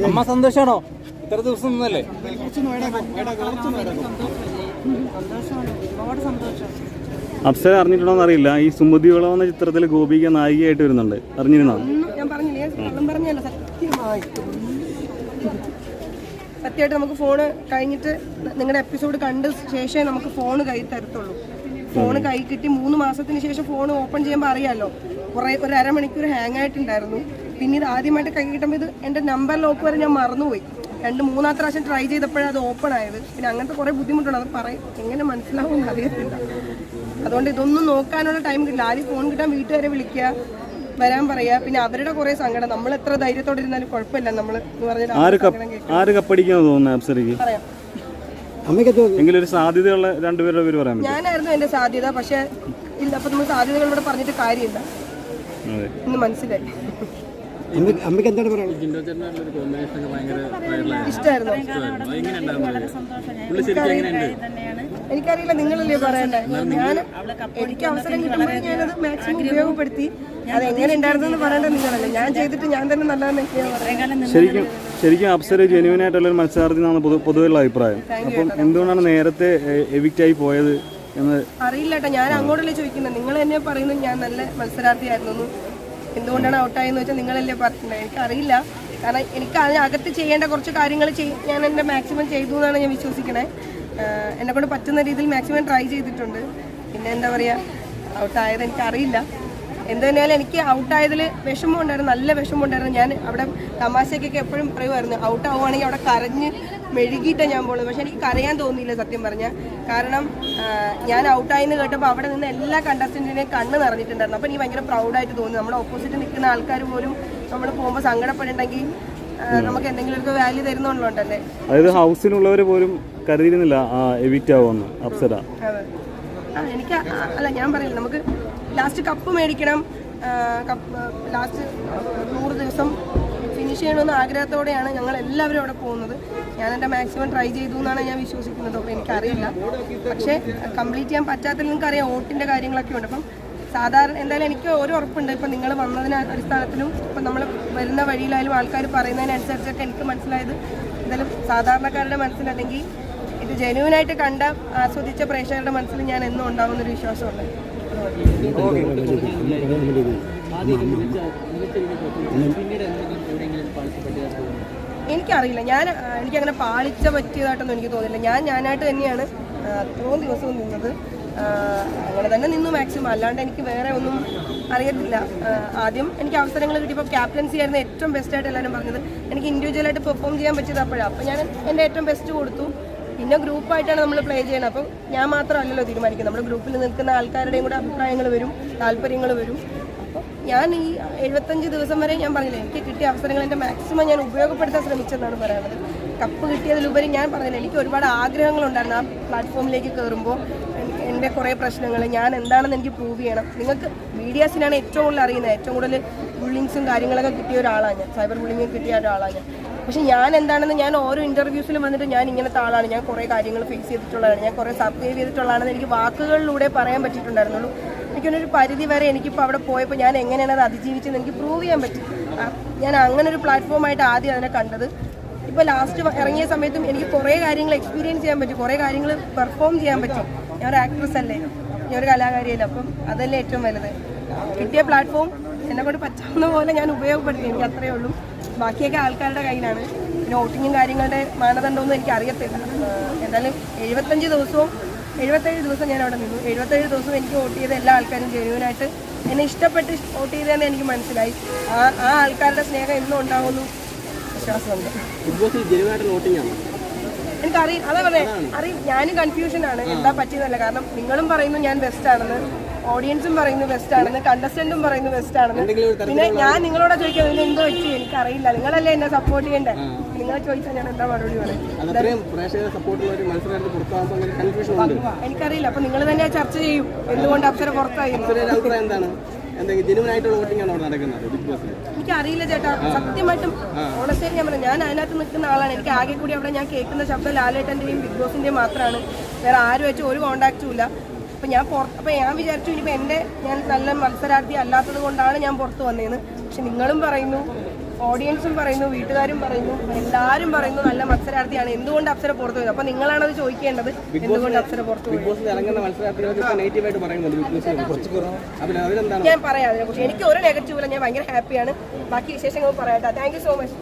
അമ്മ സന്തോഷാണോ? ഇത്ര ദിവസം നിന്നല്ലേ? അപ്സര അറിഞ്ഞിട്ടുണ്ടോന്ന് അറിയില്ല. ഈ സുമതി വിളവ് എന്ന ചിത്രത്തിൽ ഗോപിക നായികയായിട്ട് വരുന്നുണ്ട്. അറിഞ്ഞിരുന്നോ? ഞാൻ പറഞ്ഞില്ലേ, പറഞ്ഞല്ലോ സത്യമായിട്ട് നമുക്ക് ഫോണ് കഴിഞ്ഞിട്ട് നിങ്ങളുടെ എപ്പിസോഡ് കണ്ട ശേഷമേ നമുക്ക് ഫോണ് കൈ തരത്തുള്ളൂ. ഫോണ് കൈ കിട്ടി 3 മാസത്തിന് ശേഷം ഫോൺ ഓപ്പൺ ചെയ്യുമ്പോൾ അറിയാമല്ലോ, ഒരു അരമണിക്കൂർ ഹാങ് ആയിട്ടുണ്ടായിരുന്നു. പിന്നെ ഇത് ആദ്യമായിട്ട് കൈ കിട്ടുമ്പോൾ ഇത് എൻ്റെ നമ്പർ ലോക്ക് വരെ ഞാൻ മറന്നുപോയി. 2-3 പ്രാവശ്യം ട്രൈ ചെയ്തപ്പോഴാണ് അത് ഓപ്പൺ ആയത്. പിന്നെ അങ്ങനത്തെ കുറേ ബുദ്ധിമുട്ടുണ്ട്. അത് എങ്ങനെ മനസ്സിലാവുമെന്ന് അറിയത്തില്ല. അതുകൊണ്ട് ഇതൊന്നും നോക്കാനുള്ള ടൈം കിട്ടില്ല. ആദ്യം ഫോൺ കിട്ടാൻ വീട്ടുകാരെ വിളിക്കുക, വരാൻ പറയാ. പിന്നെ അവരുടെ കുറെ സങ്കടം. നമ്മൾ എത്ര ധൈര്യത്തോടെ ഇരുന്നാലും കുഴപ്പമില്ല. നമ്മൾ സാധ്യതയുള്ള രണ്ടുപേരുടെ പേര് പറയാം. ഞാനായിരുന്നു എന്റെ സാധ്യത. പക്ഷെ ഇല്ല, അപ്പൊ നമ്മൾ സാധ്യതകളോട് പറഞ്ഞിട്ട് കാര്യമില്ല. ഇന്ന് മനസ്സിലായി. ഇഷ്ടമായിരുന്നു. എനിക്കറിയില്ല, നിങ്ങളല്ലേ പറയണ്ടേ. എനിക്ക് അവസരം കിട്ടുമ്പോൾ ഞാനത് മാക്സിമം ഉപയോഗപ്പെടുത്തി. അത് എങ്ങനെ ഉണ്ടായിരുന്നെന്ന് പറയേണ്ടത് നിങ്ങളല്ലേ. ഞാൻ ചെയ്തിട്ട് ഞാൻ തന്നെ നല്ലതെന്ന് ശരിക്കും അപ്സര ജെന്യുവൻ ആയിട്ടുള്ള ഒരു മത്സരാർത്ഥി എന്നാണ് പൊതുവെയുള്ള അഭിപ്രായം. അപ്പം എന്തുകൊണ്ടാണ് നേരത്തെ എവിക്റ്റ് ആയി പോയത് എന്ന് അറിയില്ല കേട്ടോ. ഞാൻ അങ്ങോട്ടല്ലേ ചോദിക്കുന്നത്. നിങ്ങൾ എന്നെ പറയുന്നത് ഞാൻ നല്ല മത്സരാർത്ഥിയായിരുന്നു. എന്തുകൊണ്ടാണ് ഔട്ടായെന്ന് വെച്ചാൽ നിങ്ങളല്ലേ പറഞ്ഞത്. എനിക്കറിയില്ല. കാരണം എനിക്ക് അതിനകത്ത് ചെയ്യേണ്ട കുറച്ച് കാര്യങ്ങൾ ഞാൻ എൻ്റെ മാക്സിമം ചെയ്തു എന്നാണ് ഞാൻ വിശ്വസിക്കണേ. എന്നെക്കൊണ്ട് പറ്റുന്ന രീതിയിൽ മാക്സിമം ട്രൈ ചെയ്തിട്ടുണ്ട്. പിന്നെ എന്താ പറയുക, ഔട്ടായത് എനിക്കറിയില്ല. എന്ത് തന്നെയാലും എനിക്ക് ഔട്ടായതിൽ വിഷമം ഉണ്ടായിരുന്നു, നല്ല വിഷമം ഉണ്ടായിരുന്നു. ഞാൻ അവിടെ തമാശയ്ക്കൊക്കെ എപ്പോഴും പറയുമായിരുന്നു, ഔട്ടാവുകയാണെങ്കിൽ അവിടെ കരഞ്ഞ് മെഴുകിയിട്ടാണ് ഞാൻ പോകുന്നത്. പക്ഷെ എനിക്ക് കരയാൻ തോന്നിയില്ല സത്യം പറഞ്ഞാൽ. കാരണം ഞാൻ ഔട്ടായെന്ന് കേട്ടപ്പോൾ അവിടെ നിന്ന് എല്ലാ കണ്ടസ്റ്റൻറ്റിനെയും കണ്ണ് നിറഞ്ഞിട്ടുണ്ടായിരുന്നു. അപ്പോൾ എനിക്ക് ഭയങ്കര പ്രൗഡായിട്ട് തോന്നി. നമ്മുടെ ഓപ്പോസിറ്റ് നിൽക്കുന്ന ആൾക്കാർ പോലും നമ്മൾ പോകുമ്പോൾ സങ്കടപ്പെടണമെങ്കിൽ നമുക്ക് എന്തെങ്കിലും ഒരു വാല്യൂ തരുന്നുണ്ടല്ലേ. അതായത് ഹൗസിലുള്ളവർ പോലും കരുതിയിരുന്നില്ല എവിക്റ്റ് ആവുമെന്ന് അപ്സര. അതെ, എനിക്ക് അല്ല, ഞാൻ പറയില്ല, നമുക്ക് ലാസ്റ്റ് കപ്പ് മേടിക്കണം. ലാസ്റ്റ് 100 ദിവസം ഫിനിഷ് ചെയ്യണമെന്ന് ആഗ്രഹത്തോടെയാണ് ഞങ്ങൾ എല്ലാവരും അവിടെ പോകുന്നത്. ഞാൻ എൻ്റെ മാക്സിമം ട്രൈ ചെയ്തു എന്നാണ് ഞാൻ വിശ്വസിക്കുന്നത്. അപ്പോൾ എനിക്കറിയില്ല, പക്ഷേ കംപ്ലീറ്റ് ചെയ്യാൻ പറ്റാത്തതിൽ നിങ്ങൾക്കറിയാം വോട്ടിൻ്റെ കാര്യങ്ങളൊക്കെ ഉണ്ട്. അപ്പം സാധാരണ എന്തായാലും എനിക്ക് ഒരു ഉറപ്പുണ്ട്. ഇപ്പം നിങ്ങൾ വന്നതിന് അടിസ്ഥാനത്തിലും ഇപ്പം നമ്മൾ വരുന്ന വഴിയിലായാലും ആൾക്കാർ പറയുന്നതിനനുസരിച്ചൊക്കെ എനിക്ക് മനസ്സിലായത് എന്തായാലും സാധാരണക്കാരുടെ മനസ്സിലല്ലെങ്കിൽ ഇത് ജെന്യുവനായിട്ട് കണ്ട ആസ്വദിച്ച പ്രേക്ഷകരുടെ മനസ്സിൽ ഞാൻ എന്നും ഉണ്ടാവുന്നൊരു വിശ്വാസമുണ്ട്. എനിക്കറിയില്ല, എനിക്കങ്ങനെ പാളിച്ച പറ്റിയതായിട്ടൊന്നും എനിക്ക് തോന്നില്ല. ഞാനായിട്ട് തന്നെയാണ് അത്രയും ദിവസവും നിന്നത്. അങ്ങനെ തന്നെ നിന്നു മാക്സിമം. അല്ലാണ്ട് എനിക്ക് വേറെ ഒന്നും അറിയത്തില്ല. ആദ്യം എനിക്ക് അവസരങ്ങൾ കിട്ടിയപ്പോൾ ക്യാപ്റ്റൻസി ആയിരുന്നു ഏറ്റവും ബെസ്റ്റായിട്ട് എല്ലാവരും പറഞ്ഞത്. എനിക്ക് ഇൻഡിവിജ്വലായിട്ട് പെർഫോം ചെയ്യാൻ പറ്റിയത് അപ്പോഴാണ്. അപ്പോൾ ഞാൻ എൻ്റെ ഏറ്റവും ബെസ്റ്റ് കൊടുത്തു. പിന്നെ ഗ്രൂപ്പായിട്ടാണ് നമ്മൾ പ്ലേ ചെയ്യണം. അപ്പം ഞാൻ മാത്രമല്ലല്ലോ തീരുമാനിക്കുന്നത്. നമ്മുടെ ഗ്രൂപ്പിൽ നിൽക്കുന്ന ആൾക്കാരുടെയും കൂടെ അഭിപ്രായങ്ങൾ വരും, താല്പര്യങ്ങൾ വരും. അപ്പോൾ ഞാൻ ഈ 75 ദിവസം വരെ ഞാൻ പറഞ്ഞില്ല, എനിക്ക് കിട്ടിയ അവസരങ്ങൾ എൻ്റെ മാക്സിമം ഞാൻ ഉപയോഗപ്പെടുത്താൻ ശ്രമിച്ചെന്നാണ് പറയുന്നത്. കപ്പ് കിട്ടിയതിലുപരി ഞാൻ പറഞ്ഞില്ല, എനിക്ക് ഒരുപാട് ആഗ്രഹങ്ങളുണ്ടായിരുന്നു ആ പ്ലാറ്റ്ഫോമിലേക്ക് കയറുമ്പോൾ. എൻ്റെ കുറേ പ്രശ്നങ്ങൾ ഞാൻ എന്താണെന്ന് എനിക്ക് പ്രൂവ് ചെയ്യണം. നിങ്ങൾക്ക് മീഡിയാസിനാണ് ഏറ്റവും കൂടുതൽ അറിയുന്നത്. ഏറ്റവും കൂടുതൽ ബുള്ളിങ്സും കാര്യങ്ങളൊക്കെ കിട്ടിയ ഒരാളാണ് ഞാൻ, സൈബർ ബുള്ളിങ് കിട്ടിയ ഒരാളാണ് ഞാൻ. പക്ഷെ ഞാൻ എന്താണെന്ന് ഞാൻ ഓരോ ഇൻ്റർവ്യൂസിലും വന്നിട്ട് ഞാൻ ഇങ്ങനത്തെ ആളാണ്, ഞാൻ കുറേ കാര്യങ്ങൾ ഫേസ് ചെയ്തിട്ടുള്ളതാണ്, ഞാൻ കുറേ സബ്സ്ക്രൈബ് ചെയ്തിട്ടുള്ളതാണെന്ന് എനിക്ക് വാക്കുകളിലൂടെ പറയാൻ പറ്റിയിട്ടുണ്ടായിരുന്നുള്ളൂ. എനിക്കൊരു പരിധി വരെ എനിക്കിപ്പോൾ അവിടെ പോയപ്പോൾ ഞാൻ എങ്ങനെയാണ് അത് അതിജീവിച്ചെന്ന് എനിക്ക് പ്രൂവ് ചെയ്യാൻ പറ്റി. ഞാൻ അങ്ങനെ ഒരു പ്ലാറ്റ്ഫോമായിട്ട് ആദ്യം അതിനെ കണ്ടത്. ഇപ്പോൾ ലാസ്റ്റ് ഇറങ്ങിയ സമയത്തും എനിക്ക് കുറേ കാര്യങ്ങൾ എക്സ്പീരിയൻസ് ചെയ്യാൻ പറ്റി, കുറേ കാര്യങ്ങൾ പെർഫോം ചെയ്യാൻ പറ്റി. ഞാൻ ഒരു ആക്ട്രസ് അല്ലേ, ഞാൻ ഒരു കലാകാരിയല്ല. അപ്പം അതല്ലേ ഏറ്റവും വലുത്. കിട്ടിയ പ്ലാറ്റ്ഫോം എന്നെക്കൊണ്ട് പറ്റാവുന്ന പോലെ ഞാൻ ഉപയോഗപ്പെടുത്തി. എനിക്ക് അത്രയേ ഉള്ളൂ. ബാക്കിയൊക്കെ ആൾക്കാരുടെ കയ്യിലാണ്. പിന്നെ വോട്ടിങ്ങും കാര്യങ്ങളുടെ മാനദണ്ഡമൊന്നും എനിക്ക് അറിയത്തില്ല. എന്തായാലും 77 ദിവസം ഞാൻ അവിടെ നിന്നു. 77 ദിവസം എനിക്ക് വോട്ട് ചെയ്ത എല്ലാ ആൾക്കാരും ജെന്യുവനായിട്ട് എന്നെ ഇഷ്ടപ്പെട്ട് വോട്ട് ചെയ്തതെന്ന് എനിക്ക് മനസ്സിലായി. ആ ആൾക്കാരുടെ സ്നേഹം എന്നും ഉണ്ടാകുമെന്ന് വിശ്വാസമുണ്ട്. എനിക്കറിയാം, അതാ അറിയും. ഞാനും കൺഫ്യൂഷനാണ് എന്താ പറ്റിയതല്ല. കാരണം നിങ്ങളും പറയുന്നു ഞാൻ ബെസ്റ്റ് ആണെന്ന്, ഓഡിയൻസും പറയുന്നു ബെസ്റ്റ് ആണെന്ന്, കണ്ടസ്റ്റന്റും പറയുന്നു ബെസ്റ്റ് ആണെന്ന്. പിന്നെ ഞാൻ നിങ്ങളോട് ചോദിക്കുന്നത് എന്തോ വെച്ച് എനിക്കറിയില്ല. നിങ്ങളല്ലേ എന്നെ സപ്പോർട്ട് ചെയ്യണ്ടേ. നിങ്ങളെ ചോദിച്ചാൽ ഞാൻ എന്താ മറുപടി പറയും എനിക്കറിയില്ല. അപ്പൊ നിങ്ങൾ തന്നെ ചർച്ച ചെയ്യും എന്തുകൊണ്ട് അപ്സര പുറത്തായി. എനിക്കറിയില്ല ചേട്ടാ, സത്യമായിട്ടും ഓണസ്റ്റേറ്റ് ഞാൻ പറഞ്ഞു. ഞാൻ അതിനകത്ത് നിൽക്കുന്ന ആളാണ്. എനിക്ക് ആകെ കൂടി അവിടെ ഞാൻ കേൾക്കുന്ന ശബ്ദം ലാലേട്ടൻ്റെയും ബിഗ് ബോസിൻ്റെയും മാത്രമാണ്. വേറെ ആരും വെച്ച് ഒരു കോണ്ടാക്റ്റും ഇല്ല. അപ്പം ഞാൻ വിചാരിച്ചു ഇനിയിപ്പോൾ ഞാൻ നല്ല മത്സരാർത്ഥി അല്ലാത്തത് കൊണ്ടാണ് ഞാൻ പുറത്ത് വന്നതെന്ന്. പക്ഷെ നിങ്ങളും പറയുന്നു ഓഡിയൻസും പറയുന്നു, വീട്ടുകാരും പറയുന്നു, എല്ലാവരും പറയുന്നു നല്ല മത്സരാർത്ഥിയാണ്. എന്തുകൊണ്ട് അപ്സര പുറത്തു പോയത്? അപ്പൊ നിങ്ങളാണ് അത് ചോദിക്കേണ്ടത്, എന്തുകൊണ്ട് അപ്സര പുറത്തു പോയത്? ഞാൻ പറയാം അതിനെക്കുറിച്ച്. എനിക്ക് ഒരു നെഗറ്റീവ് ഇല്ല, ഞാൻ ഭയങ്കര ഹാപ്പിയാണ്. ബാക്കി വിശേഷങ്ങൾ പറയാം. Thank you so much.